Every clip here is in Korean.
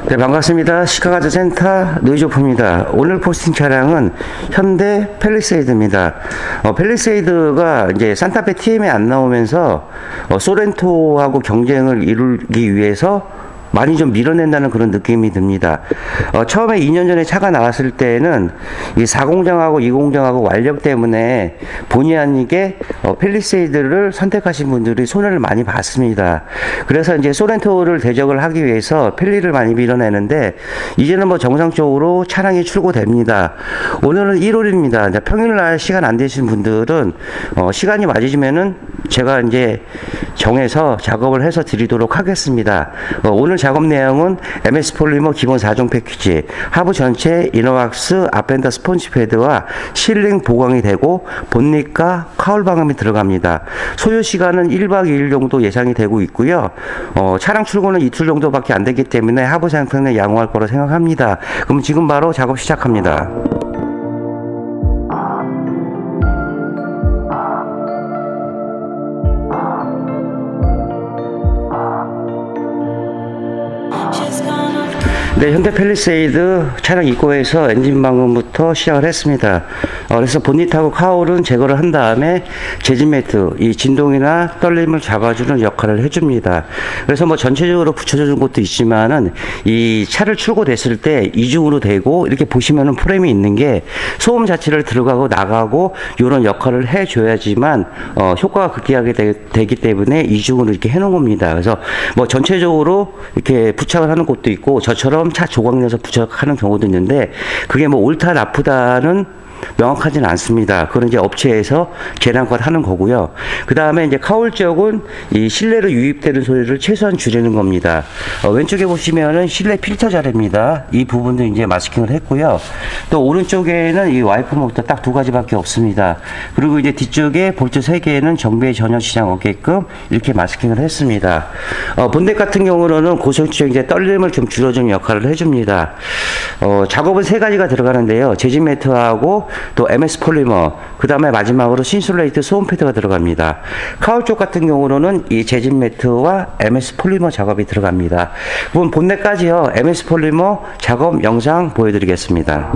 네, 반갑습니다. 시카가드 센터 노이조프입니다. 오늘 포스팅 차량은 현대 팰리세이드입니다. 팰리세이드가 이제 산타페 TM에 안 나오면서 소렌토하고 경쟁을 이루기 위해서 많이 좀 밀어낸다는 그런 느낌이 듭니다. 처음에 2년 전에 차가 나왔을 때는 이 4공장하고 2공장하고 완력 때문에 본의 아니게 팰리세이드를 선택하신 분들이 손해를 많이 봤습니다. 그래서 이제 소렌토를 대적을 하기 위해서 팰리를 많이 밀어내는데 이제는 뭐 정상적으로 차량이 출고됩니다. 오늘은 1월입니다. 평일날 시간 안 되신 분들은 시간이 맞으시면은 제가 이제 정해서 작업을 해서 드리도록 하겠습니다. 오늘 작업 내용은 MS 폴리머 기본 4종 패키지, 하부 전체 이너왁스 앞엔더 스폰지 패드와 실링 보강이 되고 본닛과 카울 방음이 들어갑니다. 소요 시간은 1박 2일 정도 예상이 되고 있고요. 차량 출고는 이틀 정도밖에 안 되기 때문에 하부 상태는 양호할 거로 생각합니다. 그럼 지금 바로 작업 시작합니다. 네, 현대 팰리세이드 차량 입고에서 엔진 방음부터 시작을 했습니다. 그래서 본닛하고 카울은 제거를 한 다음에 재진 매트, 이 진동이나 떨림을 잡아주는 역할을 해줍니다. 그래서 뭐 전체적으로 붙여주는 것도 있지만은 이 차를 출고됐을 때 이중으로 되고 이렇게 보시면은 프레임이 있는 게 소음 자체를 들어가고 나가고 이런 역할을 해줘야지만 효과가 극대화하게 되기 때문에 이중으로 이렇게 해놓은 겁니다. 그래서 뭐 전체적으로 이렇게 부착을 하는 곳도 있고 저처럼 차 조각 내서 부착하는 경우도 있는데 그게 뭐 옳다 나쁘다는 명확하지는 않습니다. 그건 이제 업체에서 계량껏 하는 거고요. 그 다음에 이제 카울 쪽은 이 실내로 유입되는 소리를 최소한 줄이는 겁니다. 왼쪽에 보시면은 실내 필터 자리입니다. 이 부분도 이제 마스킹을 했고요. 또 오른쪽에는 이 와이프 모터 딱 두 가지밖에 없습니다. 그리고 이제 뒤쪽에 볼트 3개는 정비에 전혀 지장 없게끔 이렇게 마스킹을 했습니다. 본넷 같은 경우는 고성축 이제 떨림을 좀 줄여주는 역할을 해줍니다. 작업은 3가지가 들어가는데요. 재진 매트하고 또 MS 폴리머, 그 다음에 마지막으로 신슐레이트 소음 패드가 들어갑니다. 카울 쪽 같은 경우는 이 재진 매트와 MS 폴리머 작업이 들어갑니다. 그럼 본넷까지요 MS 폴리머 작업 영상 보여드리겠습니다.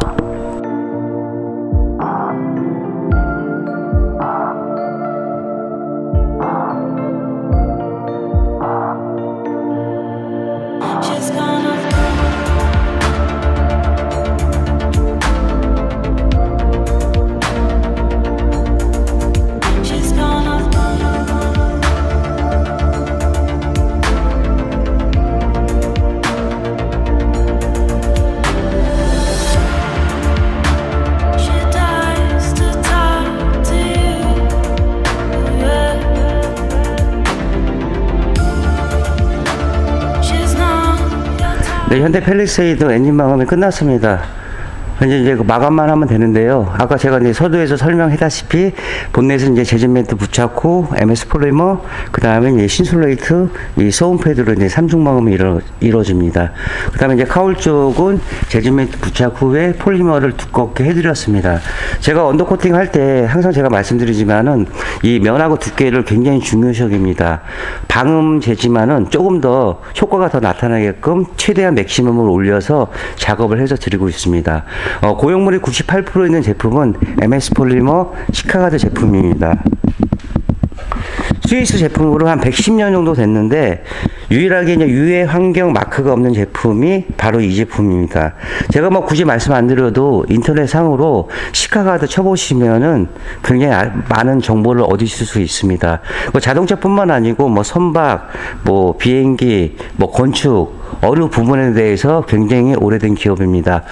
네, 현대 팰리세이드 엔진 마감이 끝났습니다. 이제 마감만 하면 되는데요. 아까 제가 이제 서두에서 설명했다시피 본넷은 이제 재진 매트 부착 후 MS 폴리머, 그 다음에 이제 신슐레이트, 이 소음 패드로 이제 3중 마감이 이루어집니다. 그 다음에 이제 카울 쪽은 재질 매트 부착 후에 폴리머를 두껍게 해드렸습니다. 제가 언더코팅 할 때 항상 제가 말씀드리지만은 이 면하고 두께를 굉장히 중요시 여깁니다. 방음 재지만은 조금 더 효과가 더 나타나게끔 최대한 맥시멈을 올려서 작업을 해서 드리고 있습니다. 고용물이 98% 있는 제품은 MS 폴리머 시카가드 제품입니다. 스위스 제품으로 한 110년 정도 됐는데 유일하게 이제 유해 환경 마크가 없는 제품이 바로 이 제품입니다. 제가 뭐 굳이 말씀 안 드려도 인터넷 상으로 시카가드 쳐보시면은 굉장히 많은 정보를 얻으실 수 있습니다. 뭐 자동차뿐만 아니고 뭐 선박, 뭐 비행기, 뭐 건축 어느 부분에 대해서 굉장히 오래된 기업입니다.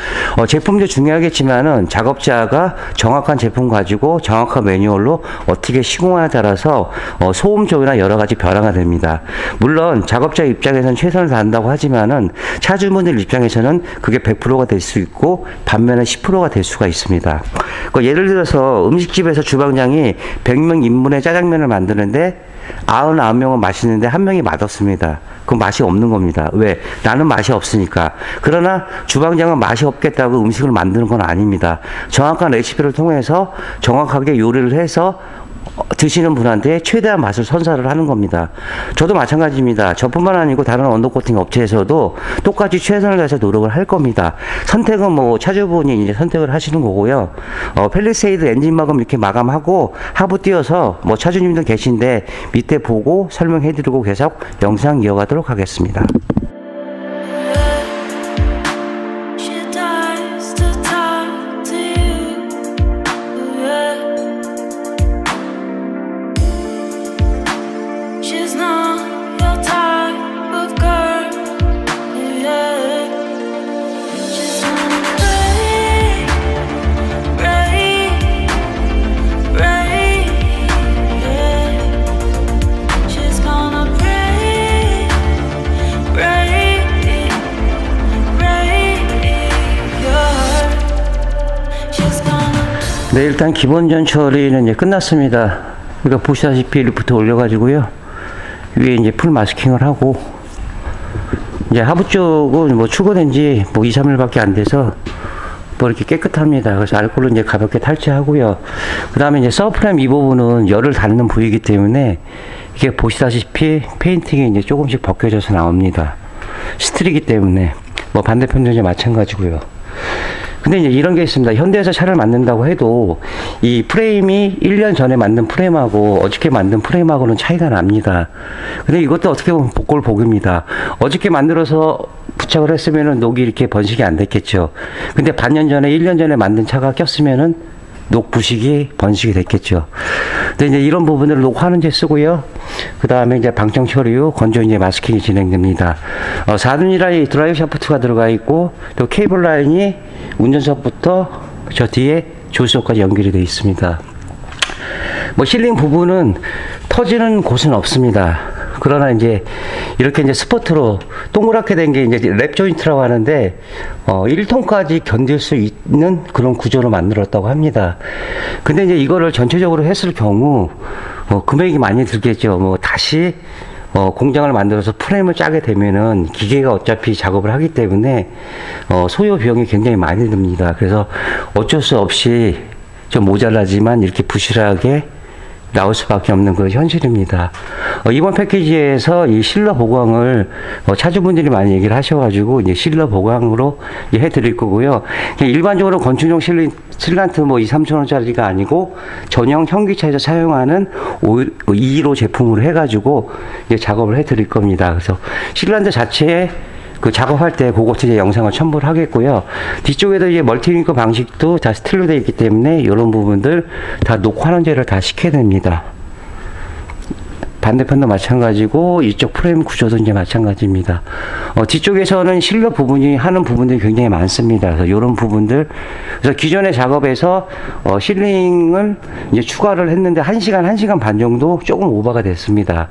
제품도 중요하겠지만은 작업자가 정확한 제품 가지고 정확한 매뉴얼로 어떻게 시공하냐에 따라서 소음 쪽이나 여러 가지 변화가 됩니다. 물론 작업자 입장에서는 최선을 다한다고 하지만은 차주분들 입장에서는 그게 100%가 될 수 있고 반면에 10%가 될 수가 있습니다. 예를 들어서 음식집에서 주방장이 100명 인분의 짜장면을 만드는데 99명은 맛있는데 1명이 맛없습니다. 그건 맛이 없는 겁니다. 왜? 나는 맛이 없으니까. 그러나 주방장은 맛이 없겠다고 음식을 만드는 건 아닙니다. 정확한 레시피를 통해서 정확하게 요리를 해서 드시는 분한테 최대한 맛을 선사를 하는 겁니다. 저도 마찬가지입니다. 저뿐만 아니고 다른 언더코팅 업체에서도 똑같이 최선을 다해서 노력을 할 겁니다. 선택은 뭐 차주분이 이제 선택을 하시는 거고요. 펠리세이드 엔진 마감 이렇게 마감하고 하부 띄어서 뭐 차주님들 계신데 밑에 보고 설명해 드리고 계속 영상 이어가도록 하겠습니다. 네, 일단 기본전 처리는 이제 끝났습니다. 그러니까 보시다시피 리프트 올려가지고요. 위에 이제 풀 마스킹을 하고, 이제 하부 쪽은 뭐 출고된 지 뭐 2, 3일밖에 안 돼서 뭐 이렇게 깨끗합니다. 그래서 알코올은 이제 가볍게 탈취하고요. 그 다음에 이제 서프램 이 부분은 열을 닿는 부위이기 때문에 이게 보시다시피 페인팅이 이제 조금씩 벗겨져서 나옵니다. 스틸이기 때문에 뭐 반대편도 이제 마찬가지고요. 근데 이제 이런 게 있습니다. 현대에서 차를 만든다고 해도 이 프레임이 1년 전에 만든 프레임하고 어저께 만든 프레임하고는 차이가 납니다. 근데 이것도 어떻게 보면 복골복입니다. 어저께 만들어서 부착을 했으면은 녹이 이렇게 번식이 안 됐겠죠. 근데 반년 전에 1년 전에 만든 차가 꼈으면은 녹 부식이 번식이 됐겠죠. 근데 이제 이런 부분을 녹 환원제 쓰고요. 그 다음에 이제 방청 처리 후 건조 이제 마스킹이 진행됩니다. 4륜이라인 드라이브 샤프트가 들어가 있고 또 케이블 라인이 운전석부터 저 뒤에 조수석까지 연결이 되어 있습니다. 뭐 실링 부분은 터지는 곳은 없습니다. 그러나 이제 이렇게 이제 스포트로 동그랗게 된 게 이제 랩 조인트라고 하는데 1톤까지 견딜 수 있는 그런 구조로 만들었다고 합니다. 근데 이제 이거를 전체적으로 했을 경우 금액이 많이 들겠죠. 뭐 다시 공장을 만들어서 프레임을 짜게 되면은 기계가 어차피 작업을 하기 때문에 소요 비용이 굉장히 많이 듭니다. 그래서 어쩔 수 없이 좀 모자라지만 이렇게 부실하게 나올 수밖에 없는 그 현실입니다. 이번 패키지에서 이 실러 보강을 차주분들이 많이 얘기를 하셔가지고 이제 실러 보강으로 해드릴 거고요. 일반적으로 건축용 실란트 뭐 2, 3천원짜리가 아니고 전용 현기차에서 사용하는 215 제품으로 해가지고 이제 작업을 해드릴 겁니다. 그래서 실란트 자체에 그 작업할 때 그것도 이제 영상을 첨부를 하겠고요. 뒤쪽에도 이제 멀티링크 방식도 다 스틸로 되어 있기 때문에 이런 부분들 다 녹환원제를 다 시켜야 됩니다. 반대편도 마찬가지고 이쪽 프레임 구조도 이제 마찬가지입니다. 뒤쪽에서는 실러 부분이 하는 부분들이 굉장히 많습니다. 그래서 이런 부분들, 그래서 기존의 작업에서 실링을 이제 추가를 했는데 1시간 반 정도 조금 오버가 됐습니다.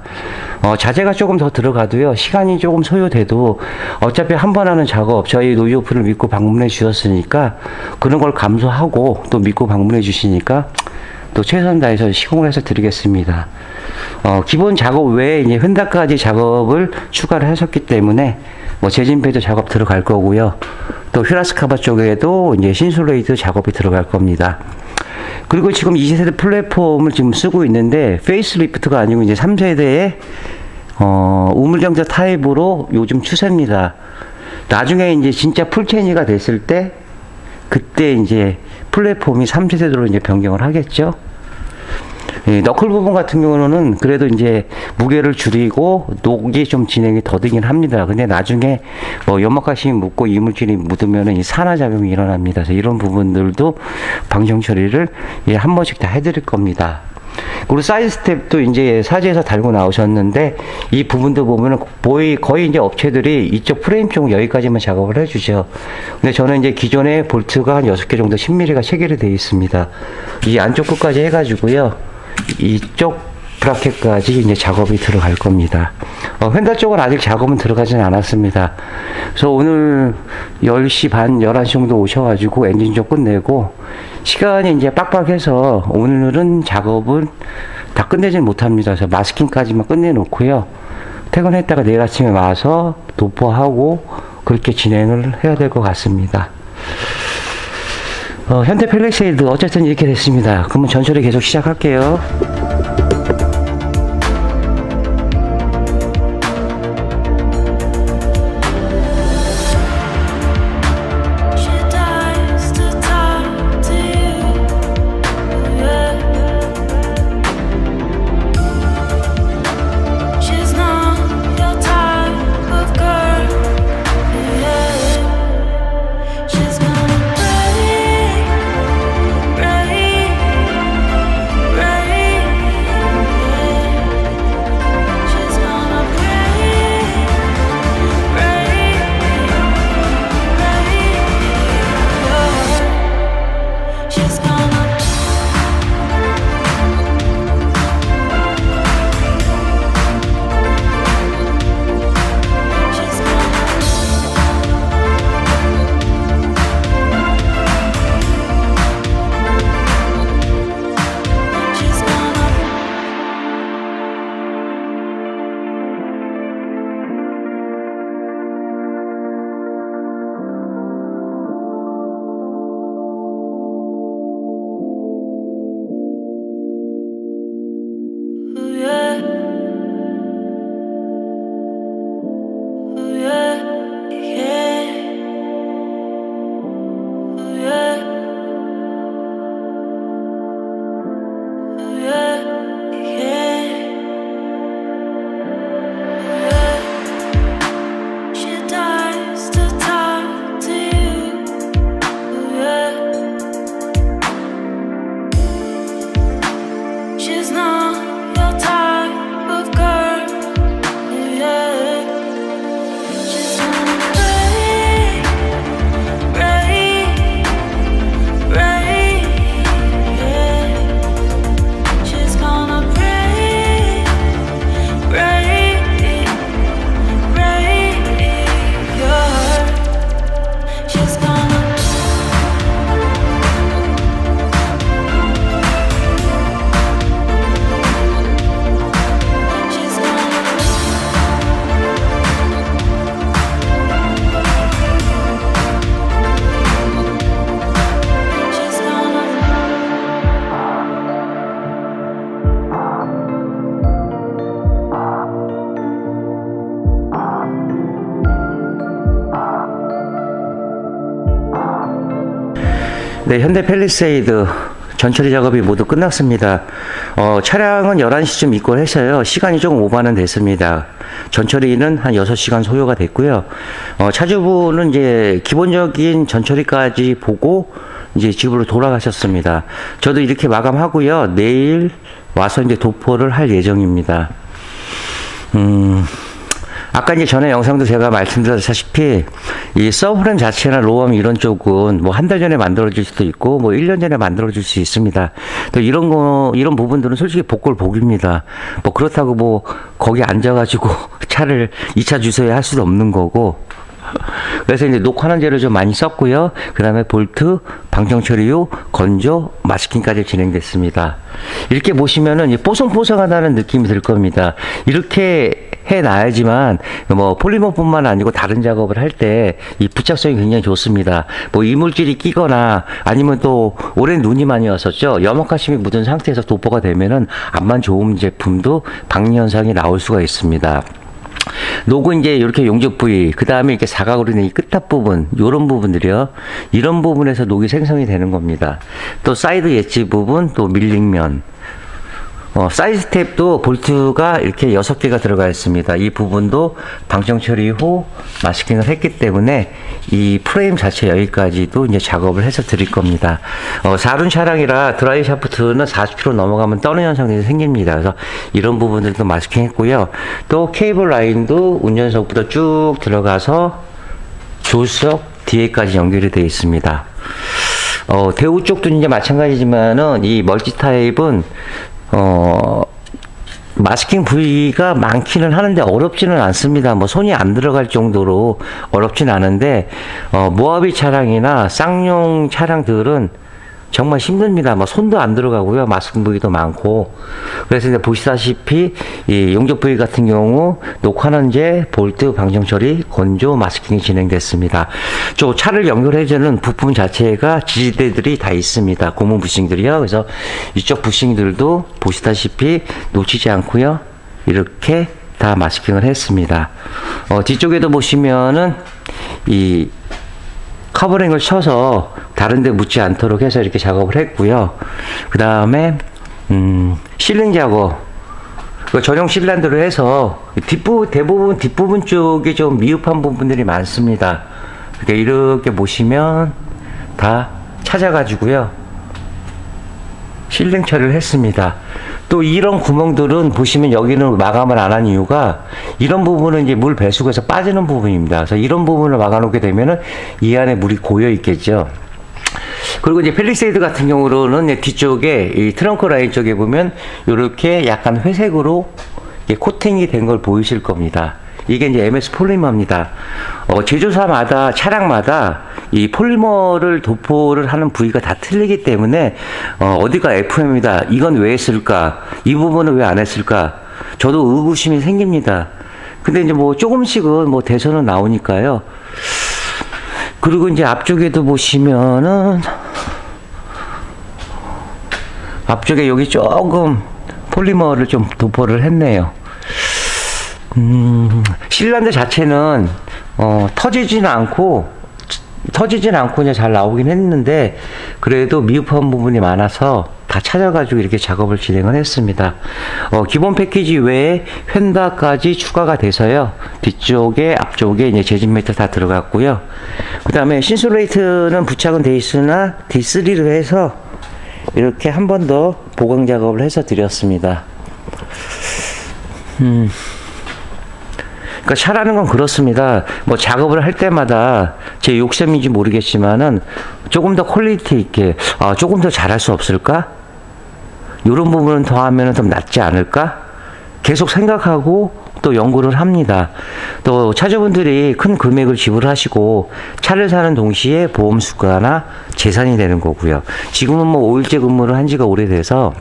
자재가 조금 더 들어가도요, 시간이 조금 소요돼도 어차피 한 번 하는 작업, 저희 노이오프를 믿고 방문해 주셨으니까 그런 걸 감수하고 또 믿고 방문해 주시니까 또 최선 다해서 시공을 해서 드리겠습니다. 기본 작업 외에 이제 흔다까지 작업을 추가를 하셨기 때문에 뭐 재진폐도 작업 들어갈 거고요. 또 휘라스카바 쪽에도 이제 신솔레이트 작업이 들어갈 겁니다. 그리고 지금 2세대 플랫폼을 지금 쓰고 있는데 페이스리프트가 아니고 이제 3세대의 우물정자 타입으로 요즘 추세입니다. 나중에 이제 진짜 풀체인지가 됐을 때 그때 이제 플랫폼이 3세대로 이제 변경을 하겠죠. 너클 부분 같은 경우는 그래도 이제 무게를 줄이고 녹이 좀 진행이 더디긴 합니다. 근데 나중에 연막가심이 묻고 이물질이 묻으면 이 산화작용이 일어납니다. 그래서 이런 부분들도 방정 처리를 한 번씩 다 해드릴 겁니다. 그리고 사이드 스텝도 이제 사지에서 달고 나오셨는데 이 부분도 보면은 거의 이제 업체들이 이쪽 프레임 쪽 여기까지만 작업을 해주죠. 근데 저는 이제 기존에 볼트가 한 6개 정도 10mm가 체결이 되어 있습니다. 이 안쪽 끝까지 해가지고요. 이쪽 브라켓까지 이제 작업이 들어갈 겁니다. 휀다 쪽은 아직 작업은 들어가진 않았습니다. 그래서 오늘 10시 반, 11시 정도 오셔가지고 엔진 좀 끝내고 시간이 이제 빡빡해서 오늘은 작업은 다 끝내진 못합니다. 그래서 마스킹까지만 끝내놓고요. 퇴근했다가 내일 아침에 와서 도포하고 그렇게 진행을 해야 될 것 같습니다. 현대 펠리세이드 어쨌든 이렇게 됐습니다. 그러면 전처리 계속 시작할게요. 네, 현대 펠리세이드 전처리 작업이 모두 끝났습니다. 차량은 11시쯤 입고해서요. 시간이 조금 오버는 됐습니다. 전처리는 한 6시간 소요가 됐고요. 차주분은 이제 기본적인 전처리까지 보고 이제 집으로 돌아가셨습니다. 저도 이렇게 마감하고요. 내일 와서 이제 도포를 할 예정입니다. 아까 이제 전에 영상도 제가 말씀드렸다시피 이 서브프레임 자체나 로엄 이런 쪽은 뭐 한 달 전에 만들어질 수도 있고 뭐 1년 전에 만들어질 수 있습니다. 또 이런 부분들은 솔직히 복골복입니다. 뭐 그렇다고 뭐 거기 앉아가지고 차를 2차 주소에 할 수도 없는 거고. 그래서 이제 녹화하는 재료 좀 많이 썼고요. 그 다음에 볼트, 방정 처리 후 건조, 마스킹까지 진행됐습니다. 이렇게 보시면은 뽀송뽀송하다는 느낌이 들 겁니다. 이렇게 해놔야지만 뭐 폴리머뿐만 아니고 다른 작업을 할 때 이 부착성이 굉장히 좋습니다. 뭐 이물질이 끼거나 아니면 또 오랜 눈이 많이 왔었죠. 염화가심이 묻은 상태에서 도포가 되면은 암만 좋은 제품도 박리 현상이 나올 수가 있습니다. 녹은 이제 이렇게 용접 부위, 그 다음에 이렇게 사각으로 된 이 끝앞 부분, 요런 부분들이요. 이런 부분에서 녹이 생성이 되는 겁니다. 또 사이드 엣지 부분, 또 밀링면. 사이드 탭도 볼트가 이렇게 6개가 들어가 있습니다. 이 부분도 방청 처리 후 마스킹을 했기 때문에 이 프레임 자체 여기까지도 이제 작업을 해서 드릴 겁니다. 4륜 차량이라 드라이 샤프트는 40km 넘어가면 떠는 현상이 생깁니다. 그래서 이런 부분들도 마스킹 했고요. 또 케이블 라인도 운전석부터 쭉 들어가서 조수석 뒤에까지 연결이 되어 있습니다. 대우 쪽도 이제 마찬가지지만은 이 멀티 타입은 마스킹 부위가 많기는 하는데 어렵지는 않습니다. 뭐 손이 안 들어갈 정도로 어렵진 않은데 모하비 차량이나 쌍용 차량들은 정말 힘듭니다. 뭐 손도 안 들어가고요. 마스킹 부위도 많고. 그래서 이제 보시다시피 이 용접 부위 같은 경우 녹화는제, 볼트, 방정 처리, 건조, 마스킹이 진행됐습니다. 저 차를 연결해주는 부품 자체가 지지대들이 다 있습니다. 고무 부싱들이요. 그래서 이쪽 부싱들도 보시다시피 놓치지 않고요. 이렇게 다 마스킹을 했습니다. 뒤쪽에도 보시면은 이 커버링을 쳐서 다른 데 묻지 않도록 해서 이렇게 작업을 했고요. 그 다음에 실링 작업, 전용 실란드로 해서 대부분 뒷부분 쪽에 좀 미흡한 부분들이 많습니다. 이렇게 보시면 다 찾아가지고요 실링 처리를 했습니다. 또 이런 구멍들은 보시면 여기는 마감을 안 한 이유가 이런 부분은 이제 물 배수구에서 빠지는 부분입니다. 그래서 이런 부분을 막아 놓게 되면은 이 안에 물이 고여 있겠죠. 그리고 이제 펠리세이드 같은 경우로는 뒤쪽에 이 트렁크 라인 쪽에 보면 이렇게 약간 회색으로 코팅이 된 걸 보이실 겁니다. 이게 이제 MS 폴리머입니다. 제조사마다 차량마다 이 폴리머를 도포를 하는 부위가 다 틀리기 때문에 어디가 FM이다. 이건 왜 했을까? 이 부분은 왜 안 했을까? 저도 의구심이 생깁니다. 근데 이제 뭐 조금씩은 뭐 대선은 나오니까요. 그리고 이제 앞쪽에도 보시면은 앞쪽에 여기 조금 폴리머를 좀 도포를 했네요. 실란드 자체는 터지지는 않고 이제 잘 나오긴 했는데 그래도 미흡한 부분이 많아서 다 찾아가지고 이렇게 작업을 진행을 했습니다. 기본 패키지 외에 휀다까지 추가가 돼서요. 뒤쪽에 앞쪽에 이제 재진 매트 다 들어갔고요. 그 다음에 신솔레이트는 부착은 돼 있으나 D3로 해서 이렇게 한 번 더 보강 작업을 해서 드렸습니다. 그러니까 차라는 건 그렇습니다. 뭐 작업을 할 때마다 제 욕심인지 모르겠지만은 조금 더 퀄리티 있게 조금 더 잘할 수 없을까? 이런 부분은 더 하면은 좀 낫지 않을까? 계속 생각하고 또 연구를 합니다. 또 차주분들이 큰 금액을 지불하시고 차를 사는 동시에 보험 수가나 재산이 되는 거고요. 지금은 뭐 5일째 근무를 한 지가 오래돼서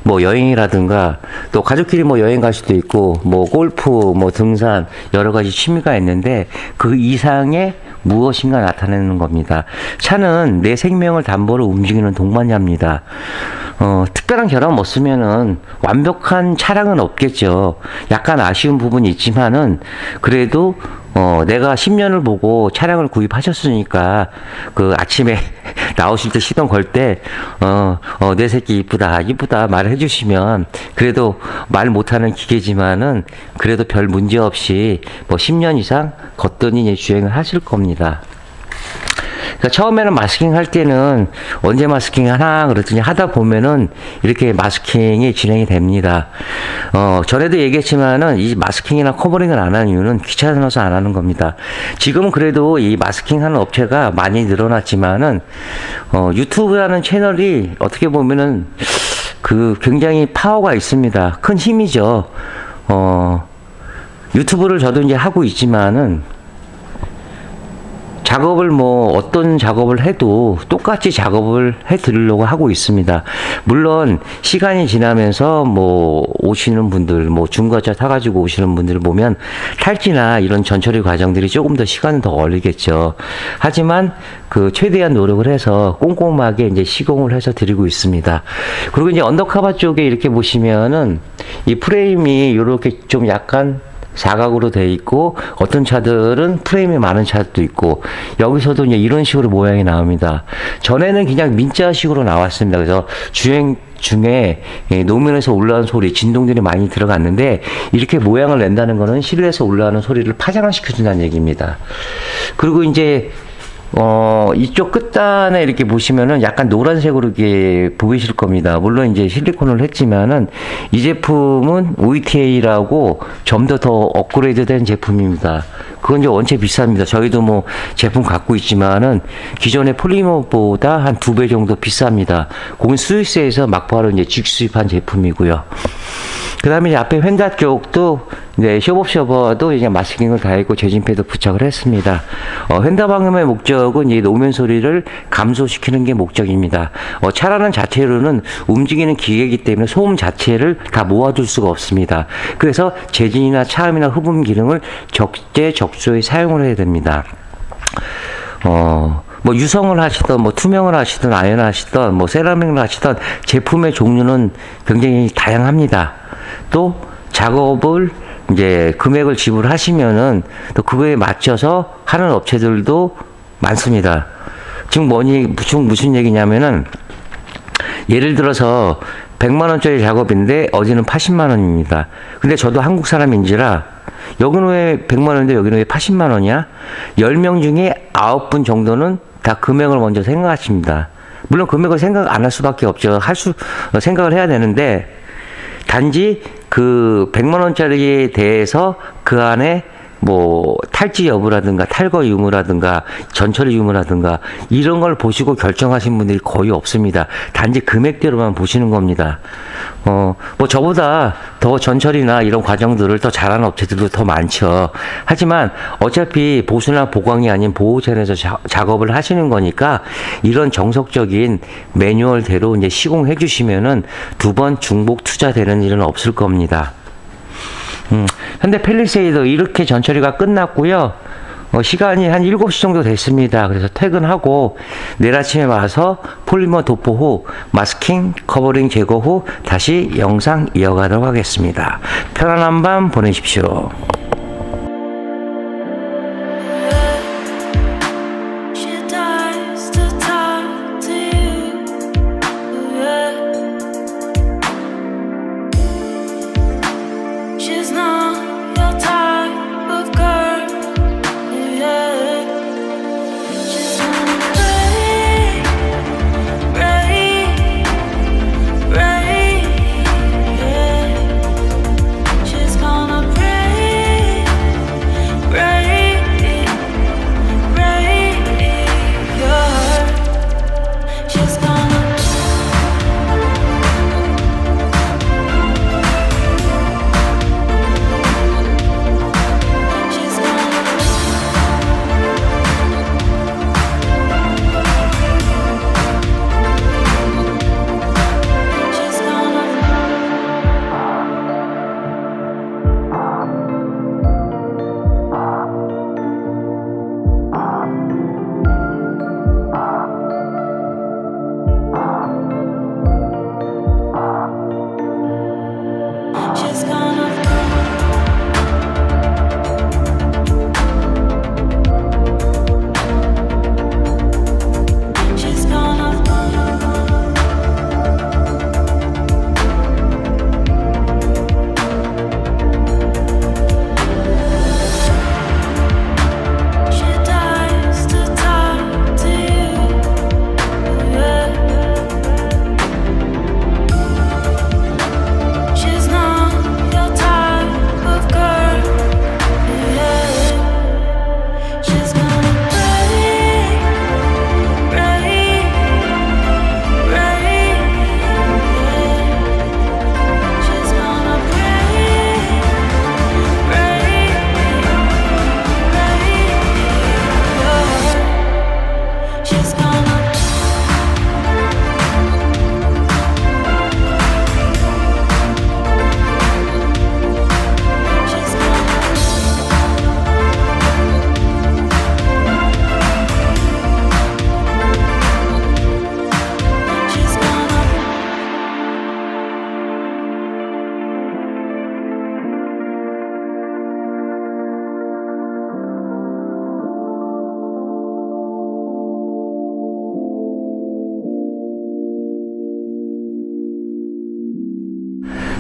뭐 여행이라든가 또 가족끼리 뭐 여행 갈 수도 있고 뭐 골프 뭐 등산 여러 가지 취미가 있는데 그 이상의 무엇인가 나타내는 겁니다. 차는 내 생명을 담보로 움직이는 동반자입니다. 특별한 결함 없으면은 완벽한 차량은 없겠죠. 약간 아쉬운 부분이 있지만은 그래도 내가 10년을 보고 차량을 구입하셨으니까 그 아침에 나오실 때 시동 걸 때 내 새끼 이쁘다 말을 해주시면 그래도 말 못하는 기계지만은 그래도 별 문제 없이 뭐 10년 이상 거뜬히 주행을 하실 겁니다. 그러니까 처음에는 마스킹 할 때는 언제 마스킹 하나 그랬더니 하다 보면은 이렇게 마스킹이 진행이 됩니다. 전에도 얘기했지만은 이 마스킹이나 커버링을 안 하는 이유는 귀찮아서 안 하는 겁니다. 지금은 그래도 이 마스킹 하는 업체가 많이 늘어났지만은 유튜브라는 채널이 어떻게 보면은 그 굉장히 파워가 있습니다. 큰 힘이죠. 유튜브를 저도 이제 하고 있지만은 작업을 어떤 작업을 해도 똑같이 작업을 해 드리려고 하고 있습니다. 물론 시간이 지나면서 오시는 분들, 중고차 타가지고 오시는 분들을 보면 탈지나 이런 전처리 과정들이 조금 더 시간은 더 걸리겠죠. 하지만 최대한 노력을 해서 꼼꼼하게 이제 시공을 해서 드리고 있습니다. 그리고 이제 언더커버 쪽에 이렇게 보시면은 이 프레임이 이렇게 좀 약간 사각으로 되어 있고, 어떤 차들은 프레임이 많은 차도 있고, 여기서도 이제 이런 식으로 모양이 나옵니다. 전에는 그냥 민자식으로 나왔습니다. 그래서 주행 중에 노면에서 올라오는 소리, 진동들이 많이 들어갔는데, 이렇게 모양을 낸다는 거는 실내에서 올라오는 소리를 파장을 시켜준다는 얘기입니다. 그리고 이제 이쪽 끝단에 이렇게 보시면은 약간 노란색으로 이렇게 보이실 겁니다. 물론 이제 실리콘을 했지만은 이 제품은 OETA라고 좀 더 업그레이드 된 제품입니다. 그건 이제 원체 비쌉니다. 저희도 제품 갖고 있지만은 기존의 폴리머보다 한 2배 정도 비쌉니다. 그건 스위스에서 막바로 이제 직수입한 제품이고요. 그 다음에 앞에 휀다 쪽도 이제 쇼버도 이제 마스킹을 다 했고 재진패도 부착을 했습니다. 휀다 방음의 목적은 이 노면 소리를 감소시키는 게 목적입니다. 차라는 자체로는 움직이는 기계이기 때문에 소음 자체를 다 모아둘 수가 없습니다. 그래서 재진이나 차음이나 흡음 기능을 적재적소에 사용을 해야 됩니다. 유성을 하시던, 투명을 하시던, 아연 하시던, 세라믹을 하시던 제품의 종류는 굉장히 다양합니다. 또 작업을 이제 금액을 지불하시면은 또 그거에 맞춰서 하는 업체들도 많습니다. 지금 무슨 얘기냐면은, 예를 들어서 100만원짜리 작업인데 어디는 80만원입니다. 근데 저도 한국 사람인지라 여기는 왜 100만원인데 여기는 왜 80만원이야? 10명 중에 9분 정도는 다 금액을 먼저 생각하십니다. 물론 금액을 생각 안 할 수밖에 없죠. 생각을 해야 되는데, 단지 100만원짜리에 대해서 그 안에 탈지 여부라든가 탈거 유무라든가 전처리 유무라든가 이런 걸 보시고 결정하신 분들이 거의 없습니다. 단지 금액대로만 보시는 겁니다. 저보다 더 전처리나 이런 과정들을 더 잘하는 업체들도 더 많죠. 하지만 어차피 보수나 보강이 아닌 보호전에서 작업을 하시는 거니까 이런 정석적인 매뉴얼대로 이제 시공해 주시면은 2번 중복 투자되는 일은 없을 겁니다. 현대 팰리세이드 이렇게 전처리가 끝났고요. 시간이 한 7시 정도 됐습니다. 그래서 퇴근하고 내일 아침에 와서 폴리머 도포 후 마스킹, 커버링 제거 후 다시 영상 이어가도록 하겠습니다. 편안한 밤 보내십시오. She's gonna pray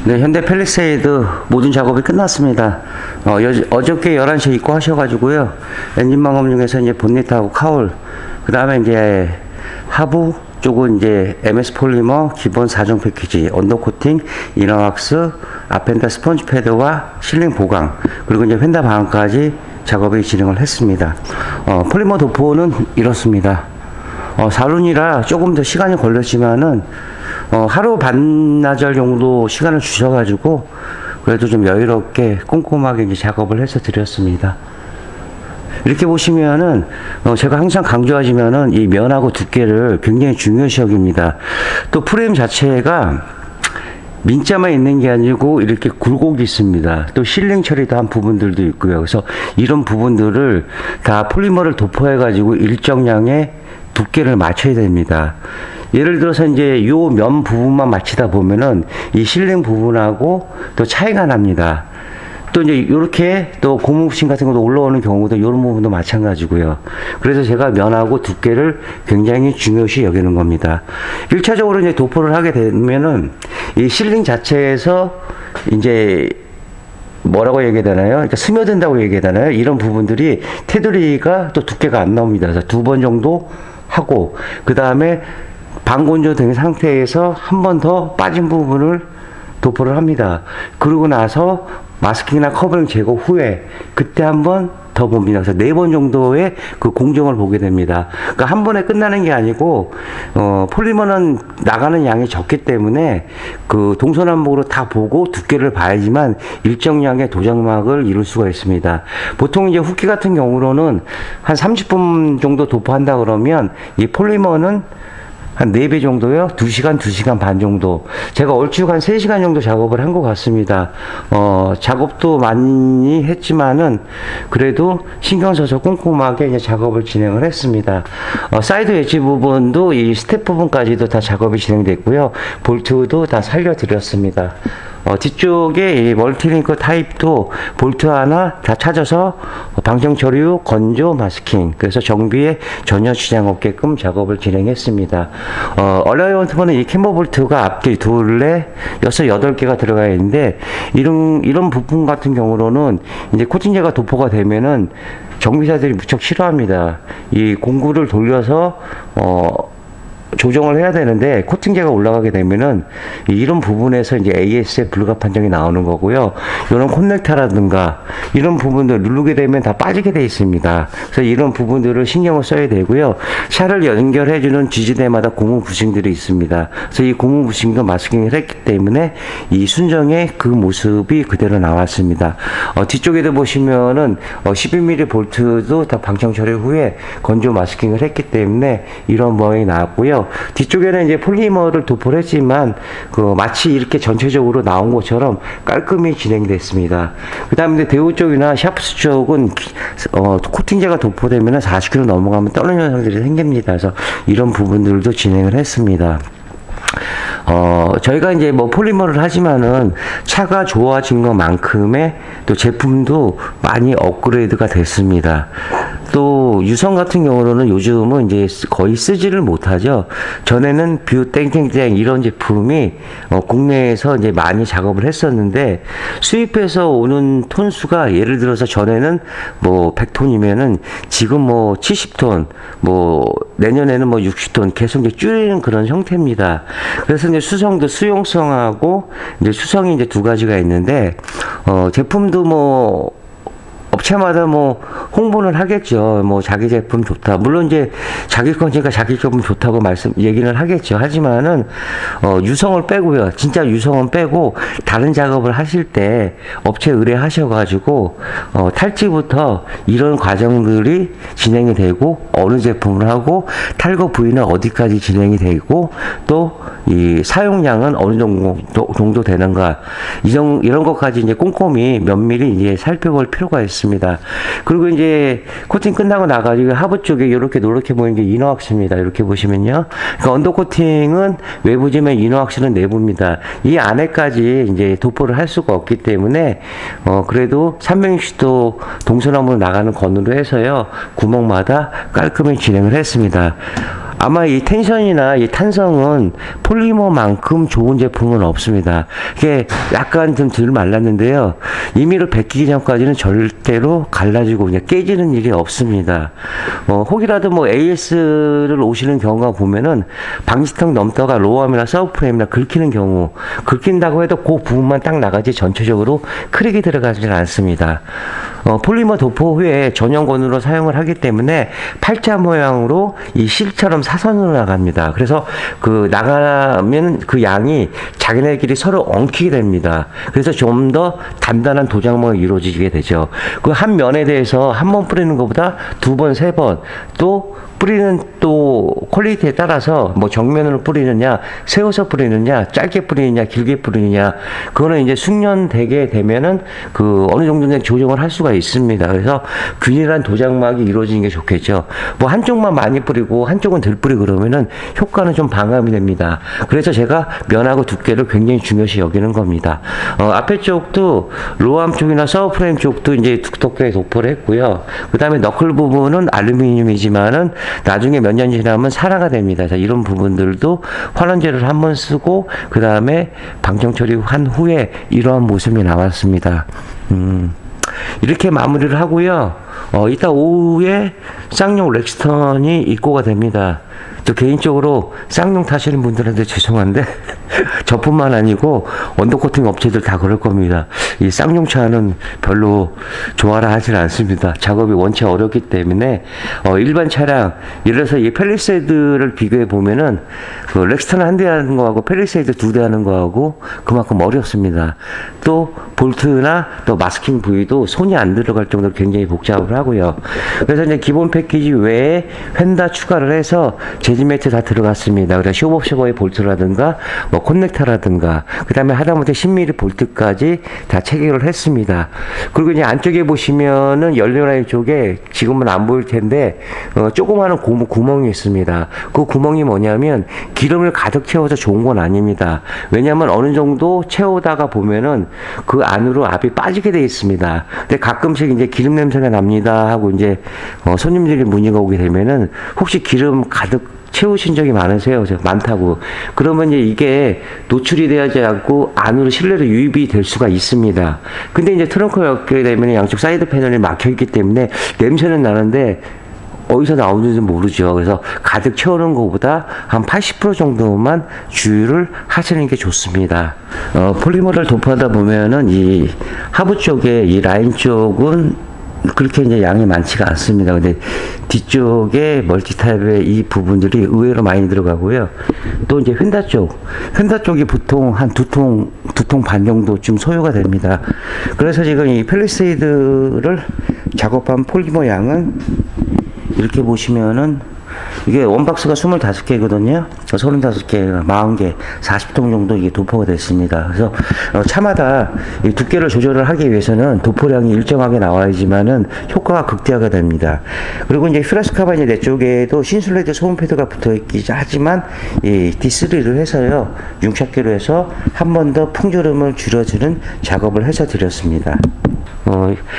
네, 현대 팰리세이드 모든 작업이 끝났습니다. 어저께 11시에 입고하셔가지고요. 엔진 방음 중에서 이제 본닛하고 카울, 그 다음에 이제 하부 쪽은 이제 MS 폴리머 기본 4종 패키지, 언더코팅, 이너왁스, 아펜다 스펀지 패드와 실링 보강, 그리고 이제 휀다 방음까지 작업을 진행을 했습니다. 폴리머 도포는 이렇습니다. 사륜이라 조금 더 시간이 걸렸지만은 하루 반나절 정도 시간을 주셔가지고 그래도 좀 여유롭게 꼼꼼하게 이제 작업을 해서 드렸습니다. 이렇게 보시면은 제가 항상 강조하지만은 이 면하고 두께를 굉장히 중요시 여깁니다. 또 프레임 자체가 민자만 있는 게 아니고 이렇게 굴곡이 있습니다. 또 실링 처리도 한 부분들도 있고요. 그래서 이런 부분들을 다 폴리머를 도포해 가지고 일정량의 두께를 맞춰야 됩니다. 예를 들어서 이제 요 면 부분만 맞추다 보면은 이 실링 부분하고 또 차이가 납니다. 또 이제 이렇게 또 고무부신 같은 것도 올라오는 경우도 이런 부분도 마찬가지고요. 그래서 제가 면하고 두께를 굉장히 중요시 여기는 겁니다. 1차적으로 이제 도포를 하게 되면은 이 실링 자체에서 이제 뭐라고 얘기해야 되나요? 그러니까 스며든다고 얘기해야 되나요? 이런 부분들이 테두리가 또 두께가 안 나옵니다. 그래서 2번 정도 하고 그 다음에 방건조 된 상태에서 한 번 더 빠진 부분을 도포를 합니다. 그러고 나서 마스킹이나 커버링 제거 후에 그때 한 번 더 봅니다. 그래서 4번 정도의 그 공정을 보게 됩니다. 그러니까 한 번에 끝나는 게 아니고 폴리머는 나가는 양이 적기 때문에 그 동서남북으로 다 보고 두께를 봐야지만 일정량의 도장막을 이룰 수가 있습니다. 보통 이제 후키 같은 경우로는 한 30분 정도 도포한다 그러면 이 폴리머는 한 4배 정도요. 2시간, 2시간 반 정도. 제가 얼추 한 3시간 정도 작업을 한 것 같습니다. 작업도 많이 했지만은 그래도 신경 써서 꼼꼼하게 이제 작업을 진행을 했습니다. 사이드 웨지 부분도 이 스텝 부분까지도 다 작업이 진행됐고요. 볼트도 다 살려드렸습니다. 뒤쪽에 이 멀티링크 타입도 볼트 하나 다 찾아서 방정 처리 후 건조 마스킹, 그래서 정비에 전혀 지장 없게끔 작업을 진행했습니다. 얼라이먼트는 이 캠버 볼트가 앞뒤 둘레 6, 8개가 들어가 있는데 이런 부품 같은 경우로는 이제 코팅제가 도포가 되면은 정비사들이 무척 싫어합니다. 이 공구를 돌려서 조정을 해야 되는데 코팅제가 올라가게 되면은 이런 부분에서 이제 AS의 불가 판정이 나오는 거고요. 이런 커넥터라든가 이런 부분들 누르게 되면 다 빠지게 돼 있습니다. 그래서 이런 부분들을 신경을 써야 되고요. 샤를 연결해주는 지지대마다 고무 부싱들이 있습니다. 그래서 이 고무 부싱도 마스킹을 했기 때문에 이 순정의 그 모습이 그대로 나왔습니다. 뒤쪽에도 보시면은 12mm 볼트도 다 방청 처리 후에 건조 마스킹을 했기 때문에 이런 모양이 나왔고요. 뒤쪽에는 이제 폴리머를 도포를 했지만 마치 이렇게 전체적으로 나온 것처럼 깔끔히 진행됐습니다. 그 다음에 대우 쪽이나 샤프스 쪽은 코팅제가 도포되면 40km 넘어가면 떨어지는 현상들이 생깁니다. 그래서 이런 부분들도 진행을 했습니다. 저희가 이제 뭐 폴리머를 하지만은 차가 좋아진 것만큼의 또 제품도 많이 업그레이드가 됐습니다. 또 유성 같은 경우로는 요즘은 이제 거의 쓰지를 못하죠. 전에는 뷰 땡땡땡 이런 제품이 국내에서 이제 많이 작업을 했었는데 수입해서 오는 톤수가 예를 들어서 전에는 뭐 100톤이면은 지금 뭐 70톤, 뭐 내년에는 뭐 60톤 계속 이제 줄이는 그런 형태입니다. 그래서 이제 수성도 수용성하고 이제 수성이 이제 2가지가 있는데 제품도 뭐 업체마다 뭐 홍보는 하겠죠. 뭐 자기 제품 좋다. 물론 이제 자기 거니까 자기 제품 좋다고 얘기는 하겠죠. 하지만은 유성을 빼고요. 진짜 유성은 빼고 다른 작업을 하실 때 업체 의뢰하셔가지고 탈지부터 이런 과정들이 진행이 되고 어느 제품을 하고 탈거 부위는 어디까지 진행이 되고 또 이 사용량은 어느 정도 되는가 이런 것까지 이제 꼼꼼히 면밀히 이제 살펴볼 필요가 있습니다. 그리고 이제 코팅 끝나고 나가지고 하부 쪽에 이렇게 노랗게 보이는 게 이너왁스입니다. 이렇게 보시면요. 그러니까 언더 코팅은 외부지면 이너왁스는 내부입니다. 이 안에까지 이제 도포를 할 수가 없기 때문에 그래도 360도 동서남으로 나가는 건으로 해서요. 구멍마다 깔끔히 진행을 했습니다. 아마 이 텐션이나 이 탄성은 폴리머만큼 좋은 제품은 없습니다. 이게 약간 좀 덜 말랐는데요. 임의로 벗기기 전까지는 절대로 갈라지고 그냥 깨지는 일이 없습니다. 혹이라도 뭐 AS를 오시는 경우가 보면은 방지턱 넘다가 로어암이나 서브프레임이나 긁히는 경우, 긁힌다고 해도 그 부분만 딱 나가지 전체적으로 크랙이 들어가지는 않습니다. 폴리머 도포 후에 전용건으로 사용을 하기 때문에 팔자 모양으로 이 실처럼 사선으로 나갑니다. 그래서 그 나가면 그 양이 자기네끼리 서로 엉키게 됩니다. 그래서 좀 더 단단한 도장모가 이루어지게 되죠. 그 한 면에 대해서 한 번 뿌리는 것보다 두 번, 세 번, 또 뿌리는 또 퀄리티에 따라서 뭐 정면으로 뿌리느냐, 세워서 뿌리느냐, 짧게 뿌리느냐, 길게 뿌리느냐, 그거는 이제 숙련되게 되면은 그 어느 정도는 조정을 할 수가 있습니다. 그래서 균일한 도장막이 이루어지는 게 좋겠죠. 뭐 한쪽만 많이 뿌리고 한쪽은 덜 뿌리고 그러면은 효과는 좀 방감이 됩니다. 그래서 제가 면하고 두께를 굉장히 중요시 여기는 겁니다. 앞에 쪽도 로암 쪽이나 서브프레임 쪽도 이제 두껍게 도포를 했고요. 그 다음에 너클 부분은 알루미늄이지만은 나중에 몇 년 지나면 산화가 됩니다. 자, 이런 부분들도 환원제를 한번 쓰고 그 다음에 방정 처리한 후에 이러한 모습이 나왔습니다. 이렇게 마무리를 하고요. 이따 오후에 쌍용 렉스턴이 입고가 됩니다. 또 개인적으로 쌍용 타시는 분들한테 죄송한데 저뿐만 아니고 언더코팅 업체들 다 그럴 겁니다. 이 쌍용 차는 별로 좋아라 하진 않습니다. 작업이 원체 어렵기 때문에 일반 차량, 예를 들어서 이 팰리세이드를 비교해 보면은 그 렉스턴 한 대 하는 거하고 팰리세이드 두 대 하는 거하고 그만큼 어렵습니다. 또 볼트나 또 마스킹 부위도 손이 안 들어갈 정도로 굉장히 복잡을 하고요. 그래서 이제 기본 패키지 외에 휀다 추가를 해서 재질 매트 다 들어갔습니다. 그래서 쇼업쇼버의 볼트라든가 뭐 커넥터라든가 그 다음에 하다못해 10mm 볼트까지 다 체결을 했습니다. 그리고 이제 안쪽에 보시면은 연료라인 쪽에 지금은 안 보일 텐데 조그마한 구멍이 있습니다. 그 구멍이 뭐냐면 기름을 가득 채워서 좋은 건 아닙니다. 왜냐하면 어느 정도 채우다가 보면은 그 안으로 압이 빠지게 돼 있습니다. 근데 가끔씩 이제 기름 냄새가 납니다 하고 이제 손님들이 문의가 오게 되면은 혹시 기름 가득 채우신 적이 많으세요? 많다고. 그러면 이제 이게 노출이 되지 않고 안으로 실내로 유입이 될 수가 있습니다. 근데 이제 트렁크를 엮게 되면 양쪽 사이드 패널이 막혀 있기 때문에 냄새는 나는데 어디서 나오는지 모르죠. 그래서 가득 채우는 것보다 한 80% 정도만 주의를 하시는 게 좋습니다. 폴리머를 도포하다 보면은 이 하부 쪽에 이 라인 쪽은 그렇게 이제 양이 많지가 않습니다. 근데 뒤쪽에 멀티타입의 이 부분들이 의외로 많이 들어가고요. 또 이제 휀다 쪽이 보통 한 두 통 반 정도쯤 소요가 됩니다. 그래서 지금 이 팰리세이드를 작업한 폴리머 양은 이렇게 보시면은 이게 원박스가 25개거든요. 35개, 40개, 40통 정도 이게 도포가 됐습니다. 그래서 차마다 이 두께를 조절을 하기 위해서는 도포량이 일정하게 나와야지만은 효과가 극대화가 됩니다. 그리고 이제 퓨라스카바니 내 쪽에도 신술레드 소음 패드가 붙어 있기 하지만 이 D3를 해서요, 융착기로 해서 한 번 더 풍조름을 줄여주는 작업을 해서 드렸습니다.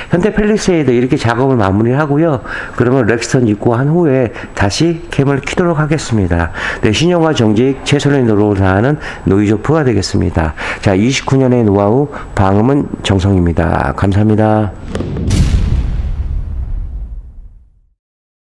현대 팰리세이드 이렇게 작업을 마무리하고요. 그러면 렉스턴 입고한 후에 다시 캠을 켜도록 하겠습니다. 네, 신형화 정직 최선의 노력을 다하는 노이조프가 되겠습니다. 자, 29년의 노하우 방음은 정성입니다. 감사합니다.